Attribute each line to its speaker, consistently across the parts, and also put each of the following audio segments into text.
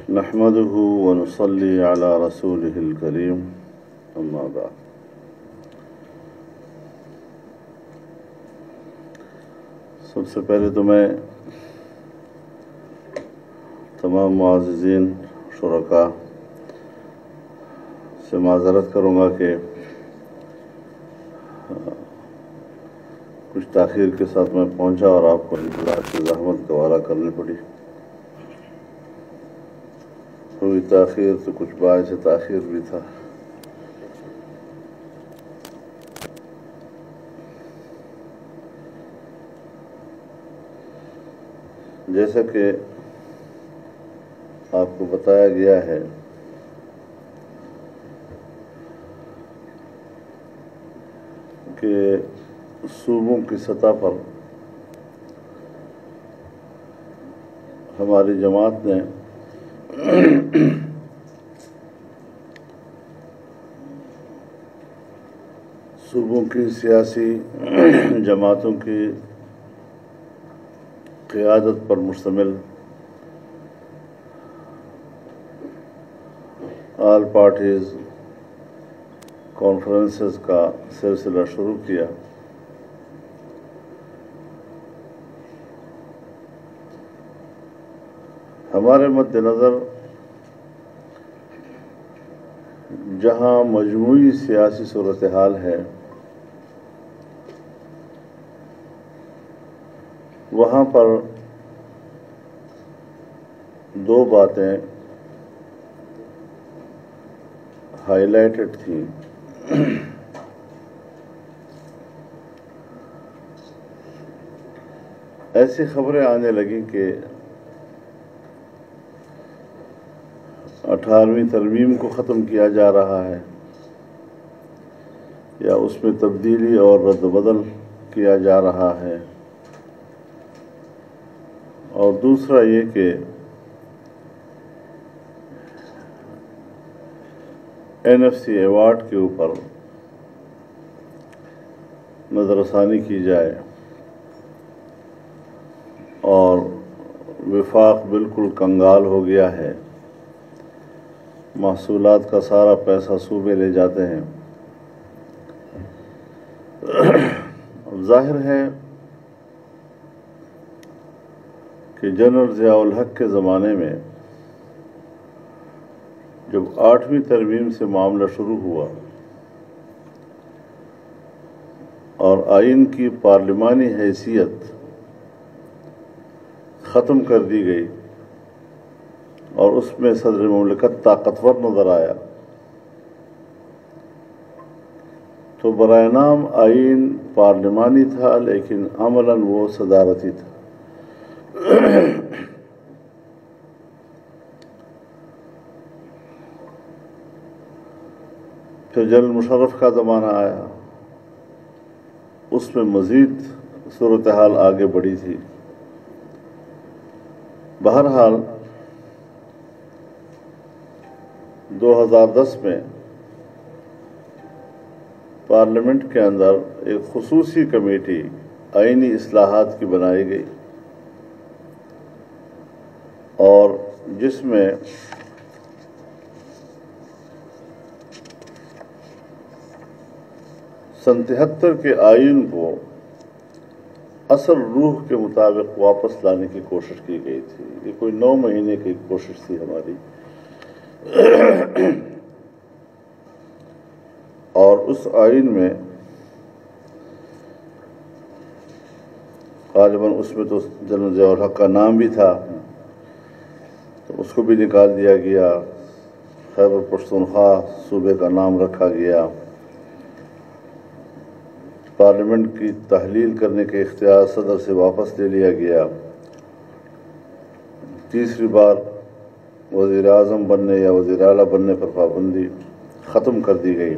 Speaker 1: نحمده ونصلي على رسوله الكريم اما بعد سب سے پہلے تو میں تمام معززین شرکاء سے معذرت کروں گا کہ کچھ تاخیر کے ساتھ میں پہنچا اور آپ کو انتظار کی زحمت گوارا کرنی پڑی۔ کوئی تاخیر تو کچھ باعث تاخیر بھی تھا۔ جیسا کہ آپ کو بتایا گیا ہے کہ صوبوں کی سطح پر ہماری جماعت نے صوبوں کی سیاسی جماعتوں کی قیادت پر مشتمل آل پارٹیز کانفرنسز کا سلسلہ شروع کیا۔ ہمارے مد نظر جہاں مجموعی سیاسی صورتحال ہے وہاں پر دو باتیں ہائی لائٹڈ تھیں۔ ایسی خبریں آنے لگیں کہ 18ویں ترمیم کو ختم کیا جا رہا ہے یا اس میں تبدیلی اور رد و بدل کیا جا رہا ہے، اور دوسرا یہ کہ NFC ایوارڈ کے اوپر نظر ثانی کی جائے اور وفاق بالکل کنگال ہو گیا ہے، محصولات کا سارا پیسہ صوبے لے جاتے ہیں۔ ظاہر ہے کہ جنرل ضیاء الحق کے زمانے میں جب 8ویں ترمیم سے معاملہ شروع ہوا اور آئین کی پارلیمانی حیثیت ختم کر دی گئی اور اس میں صدر مملکت طاقتور نظر آیا تو برائے نام آئین پارلیمانی تھا لیکن عملاً وہ صدارتی تھا۔ پھر جنرل مشرف کا زمانہ آیا، اس میں مزید صورتحال آگے بڑھی تھی۔ بہرحال 2010 میں پارلیمنٹ کے اندر ایک خصوصی کمیٹی آئینی اصلاحات کی بنائی گئی اور جس میں سن 73 کے آئین کو اصل روح کے مطابق واپس لانے کی کوشش کی گئی تھی۔ یہ کوئی 9 مہینے کی کوشش تھی ہماری، اور اس آئین میں غالباً اس میں تو جنرل ضیاء الحق کا نام بھی تھا تو اس کو بھی نکال دیا گیا، خیبر پختونخوا صوبے کا نام رکھا گیا، پارلیمنٹ کی تحلیل کرنے کے اختیار صدر سے واپس لے لیا گیا، تیسری بار وزیر اعظم بننے یا وزیر اعلیٰ بننے پر پابندی ختم کر دی گئی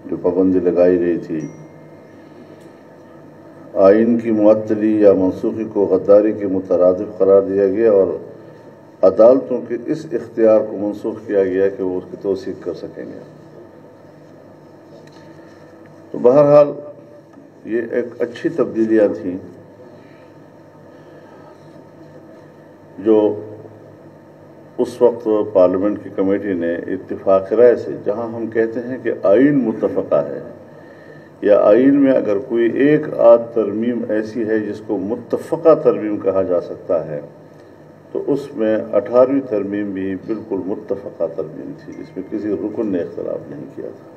Speaker 1: جو پابندی لگائی گئی تھی، آئین کی معطلی یا منسوخی کو غداری کے مترادف قرار دیا گیا اور عدالتوں کے اس اختیار کو منسوخ کیا گیا کہ وہ اس کی توثیق کر سکیں گے۔ تو بہرحال یہ ایک اچھی تبدیلیاں تھیں جو اس وقت پارلیمنٹ کی کمیٹی نے اتفاق رائے سے، جہاں ہم کہتے ہیں کہ آئین متفقہ ہے یا آئین میں اگر کوئی ایک آدھ ترمیم ایسی ہے جس کو متفقہ ترمیم کہا جا سکتا ہے، تو اس میں 18ویں ترمیم بھی بالکل متفقہ ترمیم تھی، اس میں کسی رکن نے اختلاف نہیں کیا تھا۔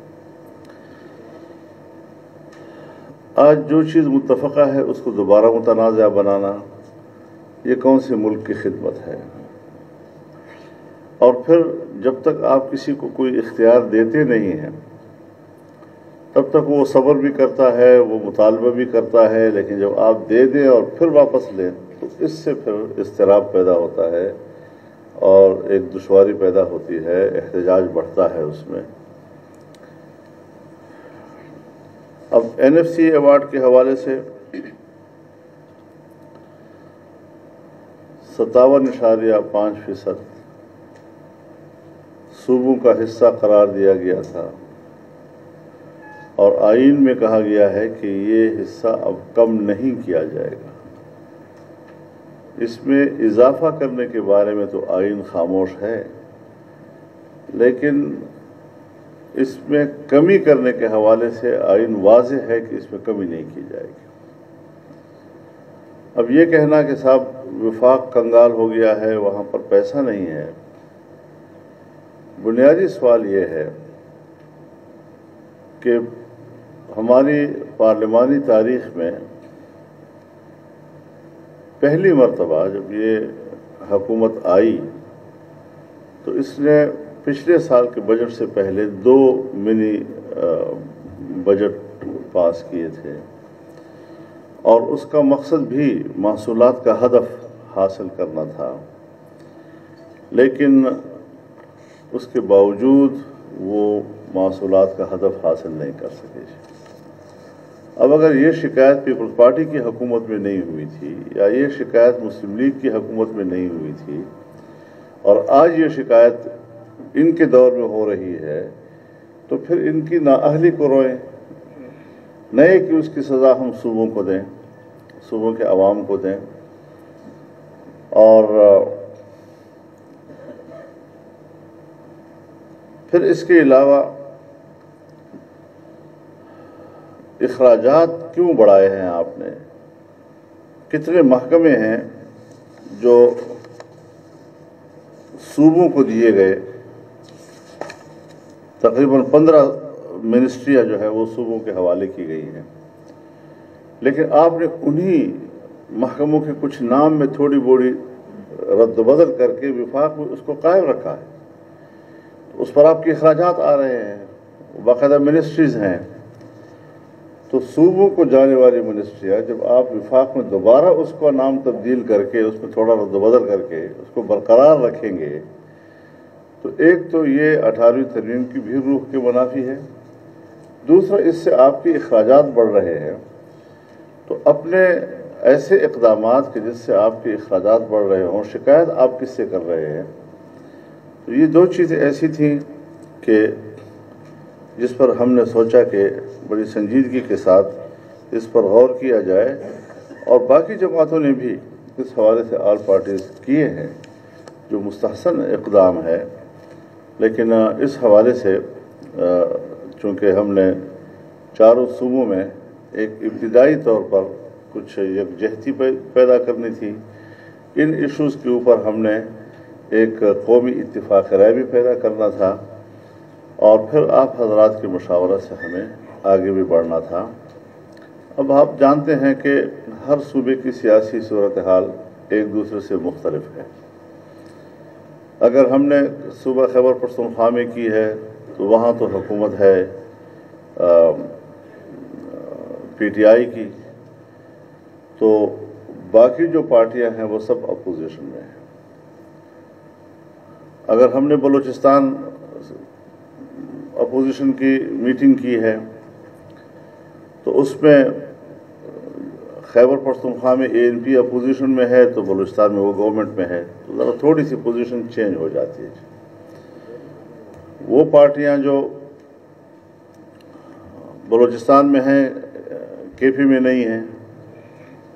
Speaker 1: آج جو چیز متفقہ ہے اس کو دوبارہ متنازع بنانا، یہ کون سے ملک کی خدمت ہے؟ اور پھر جب تک آپ کسی کو کوئی اختیار دیتے نہیں ہیں تب تک وہ صبر بھی کرتا ہے، وہ مطالبہ بھی کرتا ہے، لیکن جب آپ دے دیں اور پھر واپس لیں تو اس سے پھر اضطراب پیدا ہوتا ہے اور ایک دشواری پیدا ہوتی ہے، احتجاج بڑھتا ہے اس میں۔ اب NFC ایوارڈ کے حوالے سے 57.5% صوبوں کا حصہ قرار دیا گیا تھا، اور آئین میں کہا گیا ہے کہ یہ حصہ اب کم نہیں کیا جائے گا۔ اس میں اضافہ کرنے کے بارے میں تو آئین خاموش ہے، لیکن اس میں کمی کرنے کے حوالے سے آئین واضح ہے کہ اس میں کمی نہیں کی جائے گی۔ اب یہ کہنا کہ صاحب وفاق کنگال ہو گیا ہے، وہاں پر پیسہ نہیں ہے، بنیادی سوال یہ ہے کہ ہماری پارلیمانی تاریخ میں پہلی مرتبہ جب یہ حکومت آئی تو اس نے پچھلے سال کے بجٹ سے پہلے 2 منی بجٹ پاس کیے تھے، اور اس کا مقصد بھی محصولات کا ہدف حاصل کرنا تھا، لیکن اس کے باوجود وہ محصولات کا ہدف حاصل نہیں کر سکے۔ اب اگر یہ شکایت پیپلز پارٹی کی حکومت میں نہیں ہوئی تھی یا یہ شکایت مسلم لیگ کی حکومت میں نہیں ہوئی تھی، اور آج یہ شکایت ان کے دور میں ہو رہی ہے، تو پھر ان کی نااہلی کو روئیں، نئے کہ اس کی سزا ہم صوبوں کو دیں، صوبوں کے عوام کو دیں۔ اور پھر اس کے علاوہ اخراجات کیوں بڑھائے ہیں آپ نے؟ کتنے محکمے ہیں جو صوبوں کو دیے گئے، تقریباً 15 منسٹریاں جو ہے وہ صوبوں کے حوالے کی گئی ہیں، لیکن آپ نے انہی محکموں کے کچھ نام میں تھوڑی بوڑی رد و بدل کر کے وفاق میں اس کو قائم رکھا ہے۔ اس پر آپ کے اخراجات آ رہے ہیں، باقاعدہ منسٹریز ہیں، تو صوبوں کو جانے والی منسٹریاں جب آپ وفاق میں دوبارہ اس کا نام تبدیل کر کے اس میں تھوڑا رد و بدل کر کے اس کو برقرار رکھیں گے، تو ایک تو یہ 18ویں ترمیم کی بھی روح کے منافی ہے، دوسرا اس سے آپ کے اخراجات بڑھ رہے ہیں، تو اپنے ایسے اقدامات کے جس سے آپ کے اخراجات بڑھ رہے ہوں، شکایت آپ کس سے کر رہے ہیں؟ تو یہ 2 چیزیں ایسی تھیں کہ جس پر ہم نے سوچا کہ بڑی سنجیدگی کے ساتھ اس پر غور کیا جائے، اور باقی جماعتوں نے بھی اس حوالے سے آل پارٹیز کیے ہیں جو مستحسن اقدام ہے، لیکن اس حوالے سے چونکہ ہم نے چاروں صوبوں میں ایک ابتدائی طور پر کچھ یکجہتی پیدا کرنی تھی، ان ایشوز کے اوپر ہم نے ایک قومی اتفاق رائے بھی پیدا کرنا تھا، اور پھر آپ حضرات کے مشاورت سے ہمیں آگے بھی بڑھنا تھا۔ اب آپ جانتے ہیں کہ ہر صوبے کی سیاسی صورتحال ایک دوسرے سے مختلف ہے۔ اگر ہم نے صوبہ خیبر پختونخوا میں کی ہے تو وہاں تو حکومت ہے PTI کی، تو باقی جو پارٹیاں ہیں وہ سب اپوزیشن میں ہیں۔ اگر ہم نے بلوچستان اپوزیشن کی میٹنگ کی ہے تو اس میں خیبر پختونخوا میں ANP اپوزیشن میں ہے تو بلوچستان میں وہ گورنمنٹ میں ہے، تو ذرا تھوڑی سی پوزیشن چینج ہو جاتی ہے۔ وہ پارٹیاں جو بلوچستان میں ہیں KP میں نہیں ہیں،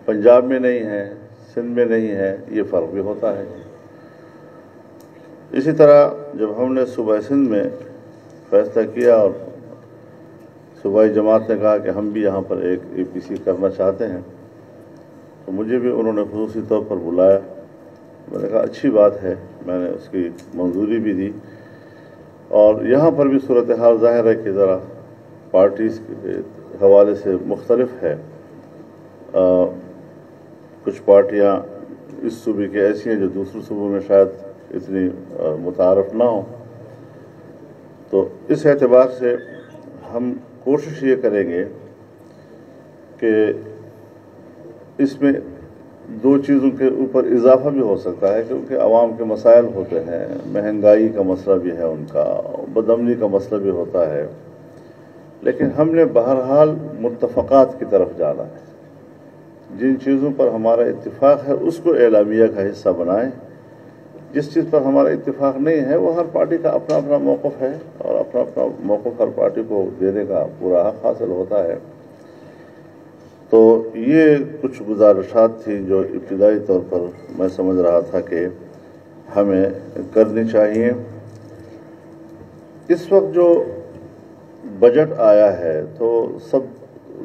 Speaker 1: پنجاب میں نہیں ہیں، سندھ میں نہیں ہے، یہ فرق بھی ہوتا ہے۔ اسی طرح جب ہم نے صوبہ سندھ میں فیصلہ کیا اور صوبائی جماعت نے کہا کہ ہم بھی یہاں پر ایک اے پی سی کرنا چاہتے ہیں، تو مجھے بھی انہوں نے خصوصی طور پر بلایا. میں نے کہا اچھی بات ہے، میں نے اس کی منظوری بھی دی. اور یہاں پر بھی صورتحال ظاہر ہے کہ ذرا پارٹیز کے حوالے سے مختلف ہے. کچھ پارٹیاں اس صوبے کی ایسی ہیں جو دوسرے صوبوں میں شاید اتنی متعارف نہ ہوں. تو اس اعتبار سے ہم کوشش یہ کریں گے کہ اس میں دو چیزوں کے اوپر اضافہ بھی ہو سکتا ہے، کیونکہ عوام کے مسائل ہوتے ہیں، مہنگائی کا مسئلہ بھی ہے، ان کا بدامنی کا مسئلہ بھی ہوتا ہے. لیکن ہم نے بہرحال متفقات کی طرف جانا ہے. جن چیزوں پر ہمارا اتفاق ہے اس کو اعلامیہ کا حصہ بنائیں. جس چیز پر ہمارا اتفاق نہیں ہے وہ ہر پارٹی کا اپنا اپنا موقف ہے، اور اپنا اپنا موقف ہر پارٹی کو دینے کا پورا حق حاصل ہوتا ہے. تو یہ کچھ گزارشات تھیں جو ابتدائی طور پر میں سمجھ رہا تھا کہ ہمیں کرنی چاہیے. اس وقت جو بجٹ آیا ہے تو سب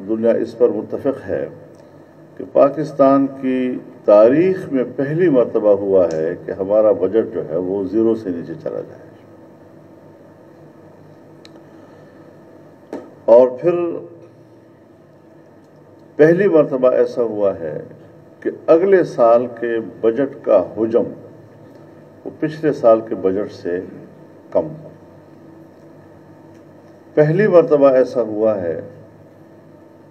Speaker 1: دنیا اس پر متفق ہے کہ پاکستان کی تاریخ میں پہلی مرتبہ ہوا ہے کہ ہمارا بجٹ جو ہے وہ زیرو سے نیچے چلا جائے. اور پھر پہلی مرتبہ ایسا ہوا ہے کہ اگلے سال کے بجٹ کا حجم وہ پچھلے سال کے بجٹ سے کم. پہلی مرتبہ ایسا ہوا ہے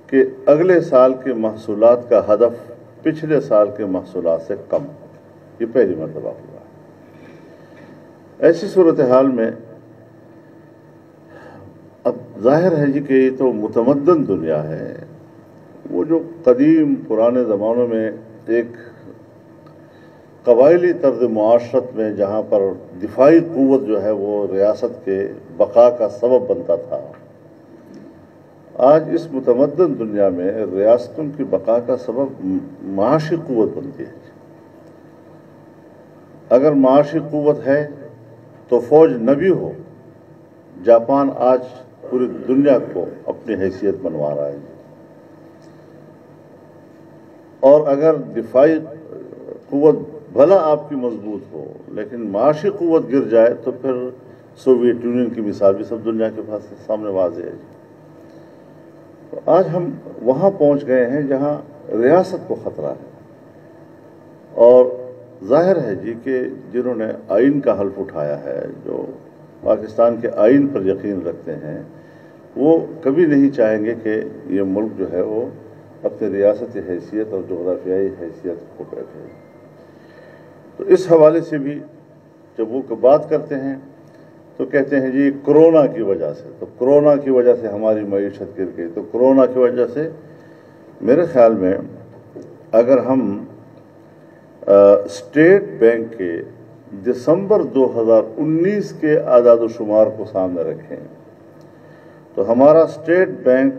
Speaker 1: کہ اگلے سال کے محصولات کا ہدف پچھلے سال کے محصولات سے کم. یہ پہلی مرتبہ ہوا ہے. ایسی صورتحال میں اب ظاہر ہے جی کہ یہ تو متمدن دنیا ہے. وہ جو قدیم پرانے زمانوں میں ایک قبائلی طرز معاشرت میں جہاں پر دفاعی قوت جو ہے وہ ریاست کے بقا کا سبب بنتا تھا، آج اس متمدن دنیا میں ریاستوں کی بقا کا سبب معاشی قوت بنتی ہے. اگر معاشی قوت ہے تو فوج نہ بھی ہو، جاپان آج پوری دنیا کو اپنی حیثیت بنوا رہا ہے. اور اگر دفاعی قوت بھلا آپ کی مضبوط ہو لیکن معاشی قوت گر جائے تو پھر سوویت یونین کی مثال بھی سب دنیا کے پاس سامنے واضح ہے. آج ہم وہاں پہنچ گئے ہیں جہاں ریاست کو خطرہ ہے. اور ظاہر ہے جی کہ جنہوں نے آئین کا حلف اٹھایا ہے، جو پاکستان کے آئین پر یقین رکھتے ہیں، وہ کبھی نہیں چاہیں گے کہ یہ ملک جو ہے وہ اپنی ریاستی حیثیت اور جغرافیائی حیثیت کو بیٹھے. تو اس حوالے سے بھی جب وہ بات کرتے ہیں تو کہتے ہیں جی کرونا کی وجہ سے، تو کرونا کی وجہ سے ہماری معیشت گر گئی. تو کرونا کی وجہ سے میرے خیال میں اگر ہم اسٹیٹ بینک کے دسمبر 2019 کے اعداد و شمار کو سامنے رکھیں تو ہمارا اسٹیٹ بینک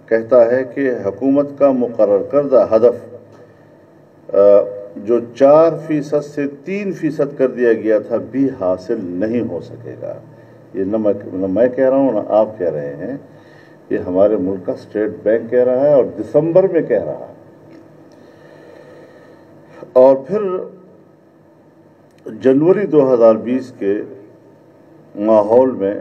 Speaker 1: کہتا ہے کہ حکومت کا مقرر کردہ ہدف جو 4% سے 3% کر دیا گیا تھا بھی حاصل نہیں ہو سکے گا. یہ نہ میں کہہ رہا ہوں نہ آپ کہہ رہے ہیں، یہ ہمارے ملک کا اسٹیٹ بینک کہہ رہا ہے اور دسمبر میں کہہ رہا ہے. اور پھر جنوری 2020 کے ماحول میں